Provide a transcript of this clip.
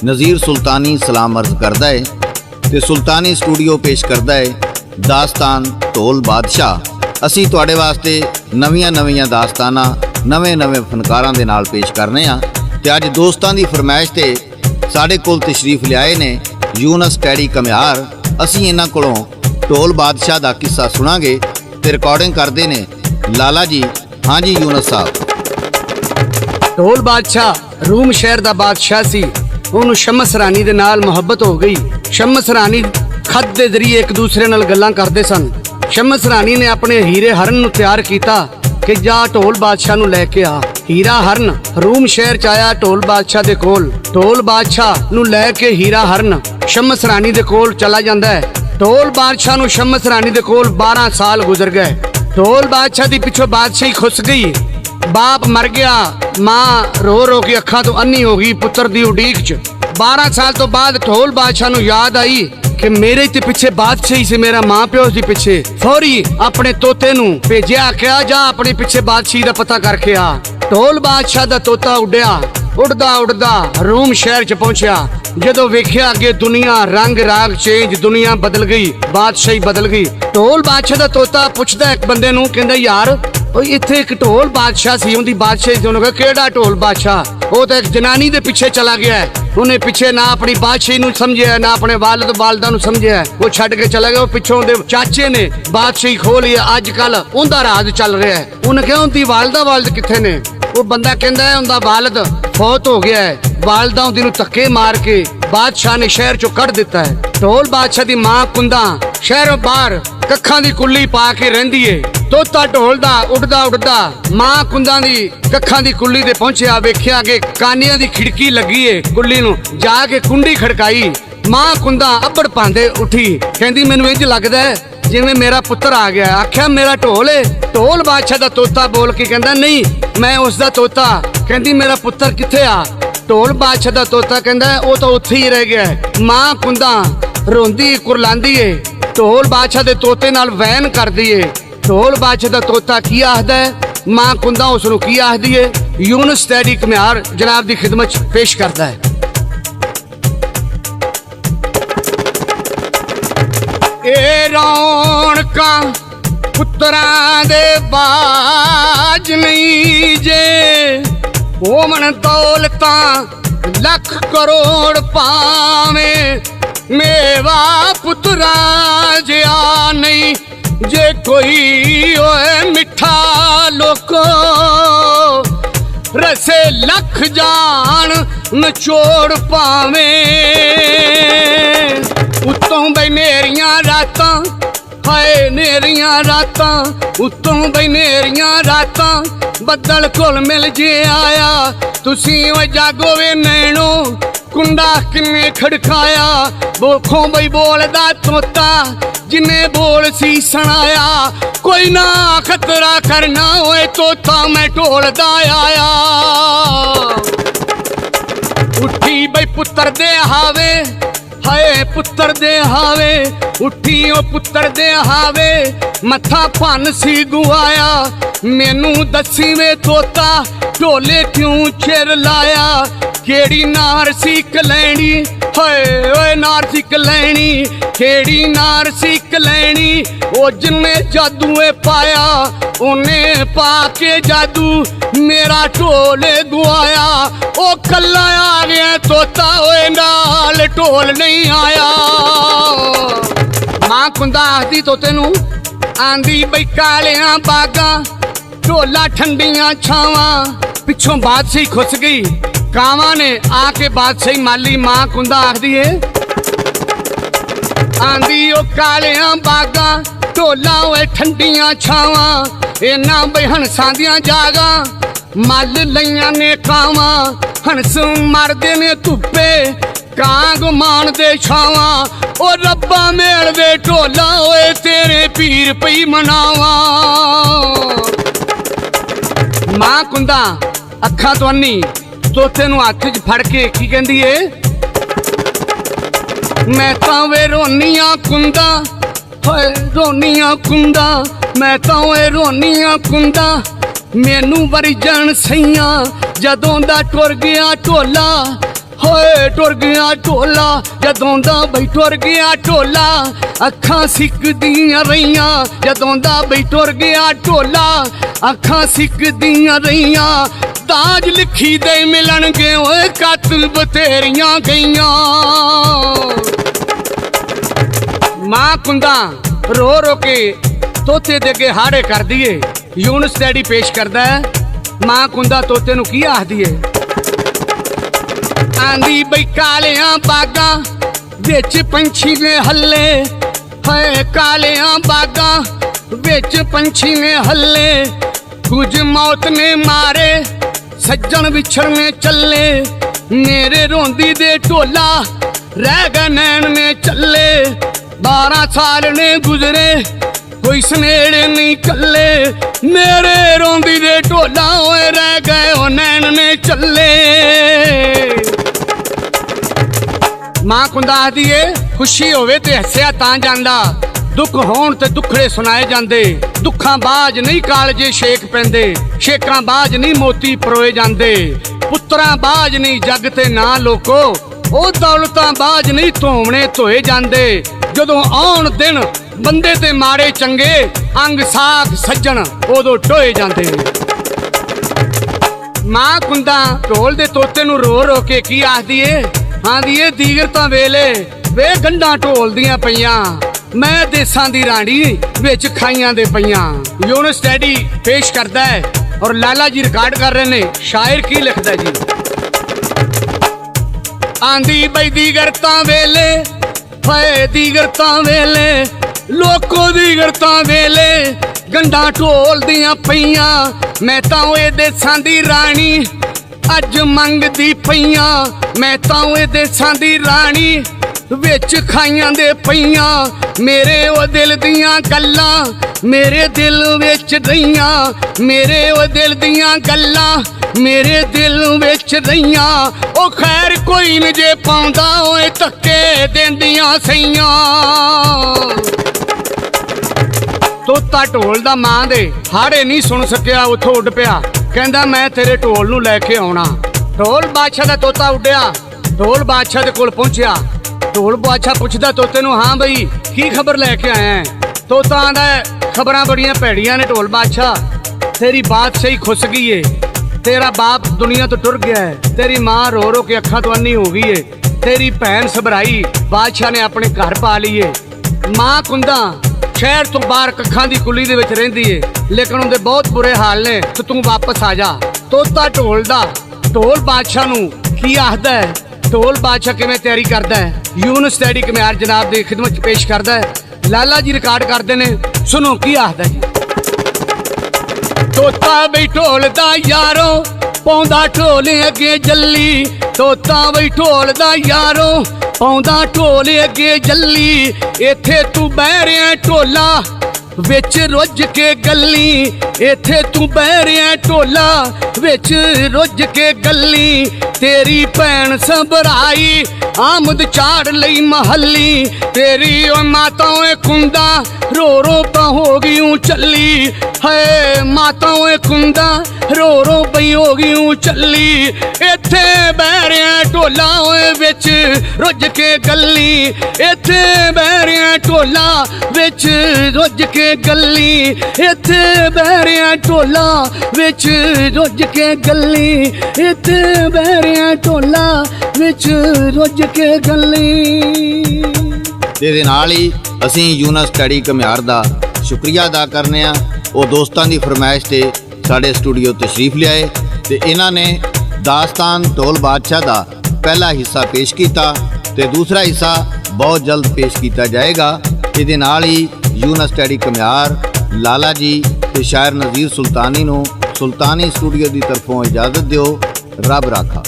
नज़ीर सुल्तानी सलाम अर्ज करता है तो सुल्तानी स्टूडियो पेश करता है दास्तान ढोल बादशाह। असी तुहाडे वास्ते नवीਆਂ नवीਆਂ दास्ताना नवे नवे फनकारां दे नाल पेश करने ते अज दोस्तां दी फरमाइश ते साडे कोल तशरीफ लियाए ने यूनस टैडी कम्यार। असी इन्हां कोलों ढोल बादशाह दा किस्सा सुनांगे ते रिकॉर्डिंग करदे ने लाला जी। हाँ जी यूनस साहब। ढोल बादशाह रूम शहर दा बादशाह सी। ਉਹਨੂੰ ਸ਼ਮਸ ਰਾਣੀ ਦੇ ਨਾਲ ਮੁਹੱਬਤ ਹੋ ਗਈ। ਸ਼ਮਸ ਰਾਣੀ ਖਤ ਦੇ ਜ਼ਰੀਏ ਇੱਕ ਦੂਸਰੇ ਨਾਲ ਗੱਲਾਂ ਕਰਦੇ ਸਨ। ਸ਼ਮਸ ਰਾਣੀ ਨੇ ਆਪਣੇ ਹੀਰੇ ਹਰਨ ਨੂੰ ਤਿਆਰ ਕੀਤਾ ਕਿ ਜਾ ਢੋਲ ਬਾਦਸ਼ਾਹ ਨੂੰ ਲੈ ਕੇ ਆ। ਹੀਰਾ ਹਰਨ ਰੂਮ ਸ਼ਹਿਰ ਚ ਆਇਆ ਢੋਲ ਬਾਦਸ਼ਾਹ ਦੇ ਕੋਲ। ਢੋਲ ਬਾਦਸ਼ਾਹ ਨੂੰ ਲੈ ਕੇ ਹੀਰਾ ਹਰਨ ਸ਼ਮਸ ਰਾਣੀ ਦੇ ਕੋਲ ਚਲਾ ਜਾਂਦਾ ਹੈ। ਢੋਲ ਬਾਦਸ਼ਾਹ ਨੂੰ ਸ਼ਮਸ ਰਾਣੀ ਦੇ ਕੋਲ 12 ਸਾਲ ਗੁਜ਼ਰ ਗਏ। ਢੋਲ ਬਾਦਸ਼ਾਹ ਦੀ ਪਿੱਛੋਂ ਬਾਦਸ਼ਾਹੀ ਖੁੱਸ ਗਈ। बाप मर गया, मां रो रो के अखा तो अन्नी हो गई पुत्र दी उडीक च। 12 साल तो बाद ढोल बादशाह नूं याद आई कि मेरे ते पिछे बादशाही से मेरा मां प्यो दी पिछे। फौरी अपने तोते नूं भेजिया, आख्या जा अपने पिछे बादशाही दा पता करके आ। ढोल बादशाह दा तोता उड्या, उड़दा उड़दा रूम शहर च पहुंचा। जदों वेख्या अगे दुनिया रंग राग चेंज, दुनिया बदल गई, बादशाही बदल गई। ढोल बादशाह दा तोता पुछदा एक बंदे नूं, कहंदा यार इत्थे एक ढोल बादशाह सी, उनकी बादशाही से उन्होंने कहा केड़ा ढोल बादशाह? वो तो एक जनानी दे पिछे चला गया है। उन्हें पिछे ना अपनी बादशाही नूं समझिया, ना अपने वालिद वालदा नूं समझिया। वो छड्ड के चला गया। वो पिछों दे चाचे ने बादशाही खोल लिया। अजकल उनका राज चल रहा है। उन्हें कहा उनकी वालदा वालिद किथे ने? वो बंदा कहता है उनका वालिद फौत हो गया है। वालदा उन्दी नूं धक्के मार के बादशाह ने शहर चो कढ़ दिता है। ढोल बादशाह दी मां कुंदा शहरों बाहर कखां दी कुल्ली पा के रहिंदी है। तोता ढोल दा उड़दा उड़दा मां कुंदा दी कखां दी कुल्ली ते पहुंचिया। वेख्या कि कानियां दी खिड़की लगी है कुल्ली नूं, जाके कुंडी खड़काई। मां कुंदा अब्बड़ पांदे उठी, कहंदी मैनूं इंज लगदा है जिवें मेरा पुत्र आ गया। आख्या मेरा ढोल है। ढोल बादशाह दा तोता बोल के कहंदा नहीं मैं उसदा तोता। कहंदी मेरा पुत्र किथे आ? ढोल बादशाह दा तोता कहंदा वो तो उत्थे ही रह गया है। मां कुंदा रोंदी कुरलांदी है, ढोल बादशाह दे तोते नाल वैन करदी है। ढोल बादशाह दा तोता की आखदा है, मां कुंदा उसनूं की आखदी है? यूनस टैडी कम्यार जनाब दी खिदमत पेश करदा है। ए रौनकां पुत्रां दे बाज नहीं जे, होमन दौलतां लख करोड़ पावे, मेवा पुत्रा जिया नहीं जे कोई होए मिठा लोको, रसे लख जान नचोड़ पावे। उत्तों बई नेरियां रातां, हाय नेरियां रातां, उत्तों बई नेरियां रातां, बदल घुल मिल जे आया। तुसी ओ जागो वे नैनो कुंडा किन्ने खड़काया। बोखों बई बोलदा तोता जिन्ने बोल सी सुनाया। कोई ना खतरा करना होए तोता मैं ढोलदा आया। उठी बई पुत्र दे हावे, हाय पुत्र दे हावे, उठी ओ पुत्र दे हावे, मथा भन सी गुआया। मैनू दसी वे तोता ढोले क्यों चिर लाया। केड़ी नार सी कलैनी, हाय ओए नार सी कलैनी, केड़ी नार सी कलैनी। ओ जिन्ने जादूए पाया उन्ने पाके जादू मेरा ढोले गुआया। ओ कल्ला आ गया तोता ओए नाल ढोल नहीं आया। मां कुंदा आखदी तोते नूं, आंदी बई कालियां बागां ढोला ठंडियां छावां। पिछों बादशाही खुस गई। कावां ने आके बादशाही माली। मां कुंदा आखदी है आंदी ओ कालियां बागां ढोला ओए ठंडियां छावां। इन्हां बई हंसां दियां जागां मल लईयां ने कावां। हंस मरदे ने धुप्पे कांग मान दे छावां। ओ रब्बा मेल दे ढोला ओए तेरे पीर पई मनावां। मां कुंदा अखा तो अन्नी तोते नूं हत्थ च फड़ के की कहंदी है, मैं तां वे रोनियां कुंदा, हाय रोनियां कुंदा, मैं तां वे रोनियां कुंदा। मैनू वरी जन सईयां जदों दा टुर गया ढोला। ਹੋਏ ਟੁਰ ਗਿਆ ਢੋਲਾ ਜਦੋਂ ਦਾ ਬਈ ਟੁਰ ਗਿਆ ਢੋਲਾ ਅੱਖਾਂ ਸਿੱਕਦੀਆਂ ਰਹੀਆਂ ਜਦੋਂ ਦਾ ਬਈ ਟੁਰ ਗਿਆ ਢੋਲਾ ਅੱਖਾਂ ਸਿੱਕਦੀਆਂ ਰਹੀਆਂ ਤਾਜ ਲਿਖੀ ਦੇ ਮਿਲਣਗੇ ਓਏ ਕਾਤਲ ਬਥੇਰੀਆਂ ਗਈਆਂ ਮਾਂ ਕੁੰਦਾ ਰੋ ਰੋ ਕੇ ਤੋਤੇ ਦੇ ਅੱਗੇ ਹਾੜੇ ਕਰਦੀ ਏ ਯੂਨਸ ਡੈਡੀ ਪੇਸ਼ ਕਰਦਾ ਹੈ ਮਾਂ ਕੁੰਦਾ ਤੋਤੇ ਨੂੰ ਕੀ ਆਖਦੀ ਏ ਆਂਦੀ ਬਈ ਕਾਲਿਆਂ ਬਾਗਾਂ ਵਿੱਚ ਪੰਛੀ ਨੇ ਹੱਲੇ ਹਏ ਕਾਲਿਆਂ ਬਾਗਾਂ ਵਿੱਚ ਪੰਛੀ ਨੇ ਹੱਲੇ ਕੁਝ ਮੌਤ ਨੇ ਮਾਰੇ ਸੱਜਣ ਵਿਛੜਨੇ ਚੱਲੇ ਮੇਰੇ ਰੋਂਦੀ ਦੇ ਢੋਲਾ ਰਹਿ ਗਏ ਨੈਣ ਨੇ ਚੱਲੇ 12 ਸਾਲ ਨੇ ਗੁਜ਼ਰੇ ਕੋਈ ਸਨੇੜੇ ਨਹੀਂ ਕੱਲੇ ਮੇਰੇ ਰੋਂਦੀ ਦੇ ਢੋਲਾ ਓਏ ਰਹਿ ਗਏ ਉਹ ਨੈਣ ਨੇ ਚੱਲੇ ਮਾਂ ਕੁੰਦਾ ਆਖਦੀ ਏ ਖੁਸ਼ੀ ਹੋਵੇ ਤੇ ਹੱਸਿਆ ਤਾਂ ਜਾਂਦਾ ਦੁੱਖ ਹੋਣ ਤੇ ਦੁੱਖੜੇ ਸੁਣਾਏ ਜਾਂਦੇ ਦੁੱਖਾਂ ਬਾਝ ਨਹੀਂ ਕਾਲਜੇ ਛੇਕ ਪੈਂਦੇ ਛੇਕਾਂ ਬਾਝ ਨਹੀਂ ਮੋਤੀ ਪਰੋਏ ਜਾਂਦੇ ਪੁੱਤਰਾਂ ਬਾਝ ਨਹੀਂ ਜੱਗ ਤੇ ਨਾ ਲੋਕੋ ਉਹ ਦੌਲਤਾਂ ਬਾਝ ਨਹੀਂ ਧੋਵਣੇ ਧੋਏ ਜਾਂਦੇ ਜਦੋਂ ਆਉਣ ਦਿਨ ਬੰਦੇ ਤੇ ਮਾੜੇ ਚੰਗੇ ਅੰਗ ਸਾਖ ਸੱਜਣ ਉਦੋਂ ਢੋਏ ਜਾਂਦੇ ਮਾਂ ਕੁੰਦਾ ਢੋਲ ਦੇ ਤੋਤੇ ਨੂੰ ਰੋ ਰੋ ਕੇ ਕੀ ਆਖਦੀ ਏ ਆਂਦੀ ਏ ਦੀਗਰ ਤਾਂ ਵੇਲੇ ਵੇ ਗੰਢਾਂ ਢੋਲਦੀਆਂ ਪਈਆਂ ਮੈਂ ਦੇਸਾਂ ਦੀ ਰਾਣੀ ਵਿੱਚ ਖਾਈਆਂ ਦੇ ਪਈਆਂ ਯੂਨਸ ਡੈਡੀ ਪੇਸ਼ ਕਰਦਾ ਹੈ ਔਰ ਲਾਲਾ ਜੀ ਰਿਕਾਰਡ ਕਰ ਰਹੇ ਨੇ ਸ਼ਾਇਰ ਕੀ ਲਿਖਦਾ ਜੀ ਆਂਦੀ ਬਈ ਦੀਗਰ ਤਾਂ ਵੇਲੇ ਹਏ ਦੀਗਰ ਤਾਂ ਵੇਲੇ ਲੋਕੋ ਦੀਗਰ ਤਾਂ ਵੇਲੇ ਗੰਢਾਂ ਢੋਲਦੀਆਂ ਪਈਆਂ ਮੈਂ ਤਾਂ ਓਏ ਦੇਸਾਂ ਦੀ ਰਾਣੀ ਅੱਜ ਮੰਗਦੀ ਪਈਆਂ ਮੈਂ ਤਾਂ ਓਏ ਦੇਸਾਂ ਦੀ ਰਾਣੀ ਵਿੱਚ ਖਾਈਆਂ ਦੇ ਪਈਆਂ ਮੇਰੇ ਉਹ ਦਿਲ ਦੀਆਂ ਗੱਲਾਂ ਮੇਰੇ ਦਿਲ ਵਿੱਚ ਰਹੀਆਂ ਮੇਰੇ ਉਹ ਦਿਲ ਦੀਆਂ ਗੱਲਾਂ ਮੇਰੇ ਦਿਲ ਵਿੱਚ ਰਹੀਆਂ ਉਹ ਖੈਰ ਕੋਈ ਨ ਜੇ ਪਾਉਂਦਾ ਓਏ ਧੱਕੇ ਦਿੰਦੀਆਂ ਸਈਆਂ ਤੋਤਾ ਢੋਲ ਦਾ ਮਾਂ ਦੇ ਹਾੜੇ ਨਹੀਂ ਸੁਣ ਸਕਿਆ ਉੱਥੋਂ ਉੱਡ ਪਿਆ ਕਹਿੰਦਾ ਮੈਂ ਤੇਰੇ ਢੋਲ ਨੂੰ ਲੈ ਕੇ ਆਉਣਾ ਢੋਲ ਬਾਦਸ਼ਾਹ ਦਾ ਤੋਤਾ ਉੱਡਿਆ ਢੋਲ ਬਾਦਸ਼ਾਹ ਦੇ ਕੋਲ ਪਹੁੰਚਿਆ ਢੋਲ ਬਾਦਸ਼ਾਹ ਪੁੱਛਦਾ ਤੋਤੇ ਨੂੰ ਹਾਂ ਬਈ ਕੀ ਖਬਰ ਲੈ ਕੇ ਆਇਆ ਤੋਤਾ ਆਂਦਾ ਖਬਰਾਂ ਬੜੀਆਂ ਭੈੜੀਆਂ ਨੇ ਢੋਲ ਬਾਦਸ਼ਾਹ ਤੇਰੀ ਬਾਤ ਸਹੀ ਖੁੱਸ ਗਈ ਏ ਤੇਰਾ ਬਾਪ ਦੁਨੀਆ ਤੋਂ ਟੁਰ ਗਿਆ ਹੈ ਤੇਰੀ ਮਾਂ ਰੋ ਰੋ ਕੇ ਅੱਖਾਂ ਤੋਂ ਅੰਨੀ ਹੋ ਗਈ ਏ ਤੇਰੀ ਭੈਣ ਸਭਰਾਈ ਬਾਦਸ਼ਾਹ ਨੇ ਆਪਣੇ ਘਰ ਪਾ ਲਈ ਏ ਮਾਂ ਕੁੰਦਾ ਸ਼ਹਿਰ ਤੋਂ ਬਾਹਰ ਕੱਖਾਂ ਦੀ ਕੁੱਲੀ ਦੇ ਵਿੱਚ ਰਹਿੰਦੀ ਏ ਲੇਕਿਨ ਉਹਦੇ ਬਹੁਤ ਬੁਰੇ ਹਾਲ ਨੇ ਤੇ ਤੂੰ ਵਾਪਸ ਆ ਜਾ ਤੋਤਾ ਢੋਲ ਦਾ ਢੋਲ ਬਾਦਸ਼ਾਹ ਨੂੰ ਕੀ ਆਖਦਾ ਹੈ ਢੋਲ ਬਾਦਸ਼ਾਹ ਕਿਵੇਂ ਤਿਆਰੀ ਕਰਦਾ ਹੈ ਯੂਨਸ ਡੈਡੀ ਕਮਿਆਰ ਜਨਾਬ ਦੀ ਖਿਦਮਤ ਚ ਪੇਸ਼ ਕਰਦਾ ਹੈ ਲਾਲਾ ਜੀ ਰਿਕਾਰਡ ਕਰਦੇ ਨੇ ਸੁਣੋ ਕੀ ਆਖਦਾ ਜੀ ਤੋਤਾ ਬਈ ਢੋਲ ਦਾ ਯਾਰੋ ਪਾਉਂਦਾ ਢੋਲ ਅੱਗੇ ਜੱਲੀ ਤੋਤਾ ਬਈ ਢੋਲ ਦਾ ਯਾਰੋ ਪਾਉਂਦਾ ਢੋਲ ਅੱਗੇ ਜੱਲੀ ਇੱਥੇ ਤੂੰ ਬਹਿ ਰਿਹਾ ਢੋਲਾ ਵਿੱਚ ਰੁੱਝ ਕੇ ਗੱਲੀ ਇੱਥੇ ਤੂੰ ਬਹਿ ਰਿਹਾ ਢੋਲਾ ਵਿੱਚ ਰੁੱਝ ਕੇ ਗੱਲੀ ਤੇਰੀ ਭੈਣ ਸਭਰਾਈ ਆਮਦ ਚਾੜ ਲਈ ਮਹੱਲੀ ਤੇਰੀ ਓ ਮਾਤਾ ਓਏ ਕੁੰਦਾ ਰੋ ਰੋ ਪਾ ਹੋ ਗਈ ਊ ਚੱਲੀ ਹਏ ਮਾਤਾ ਓਏ ਕੁੰਦਾ ਰੋ ਰੋ ਪਈ ਹੋ ਗਈ ਊ ਚੱਲੀ ਇੱਥੇ ਬਹਿ ਰਿਹਾ ਢੋਲਾ ਓਏ ਵਿੱਚ ਰੁੱਝ ਕੇ ਗੱਲੀ ਇੱਥੇ ਬਹਿ ਰਿਹਾ ਢੋਲਾ ਵਿੱਚ ਰੁੱਝ ਕੇ ਗੱਲੀ ਇੱਥੇ ਬਹਿ ਰਿਹਾ ਢੋਲਾ ਵਿੱਚ ਰੁੱਝ ਕੇ ਗੱਲੀ ਇੱਥੇ ਬਹਿ ਰਿਹਾ ਢੋਲਾ ਵਿੱਚ ਰੁੱਝ ਕੇ ਗੱਲੀ ਦੇ ਨਾਲ ਹੀ ਅਸੀਂ ਯੂਨਸ ਸਟੱਡੀ ਘੁਮਿਆਰ ਦਾ ਸ਼ੁਕਰੀਆ ਅਦਾ ਕਰਨੇ ਆ ਉਹ ਦੋਸਤਾਂ ਦੀ ਫਰਮਾਇਸ਼ ਤੇ ਸਾਡੇ ਸਟੂਡੀਓ ਤਸ਼ਰੀਫ ਲਿਆਏ ਤੇ ਇਹਨਾਂ ਨੇ ਦਾਸਤਾਨ ਢੋਲ ਬਾਦਸ਼ਾਹ ਦਾ ਪਹਿਲਾ ਹਿੱਸਾ ਪੇਸ਼ ਕੀਤਾ ਤੇ ਦੂਸਰਾ ਹਿੱਸਾ ਬਹੁਤ ਜਲਦ ਪੇਸ਼ ਕੀਤਾ ਜਾਏਗਾ ਇਹਦੇ ਨਾਲ ਹੀ ਯੂਨਸ ਸਟੱਡੀ ਘੁਮਿਆਰ ਲਾਲਾ ਜੀ ਤੇ ਸ਼ਾਇਰ ਨਜ਼ੀਰ ਸੁਲਤਾਨੀ ਨੂੰ ਸੁਲਤਾਨੀ ਸਟੂਡੀਓ ਦੀ ਤਰਫੋਂ ਇਜਾਜ਼ਤ ਦਿਓ ਰੱਬ ਰਾਖਾ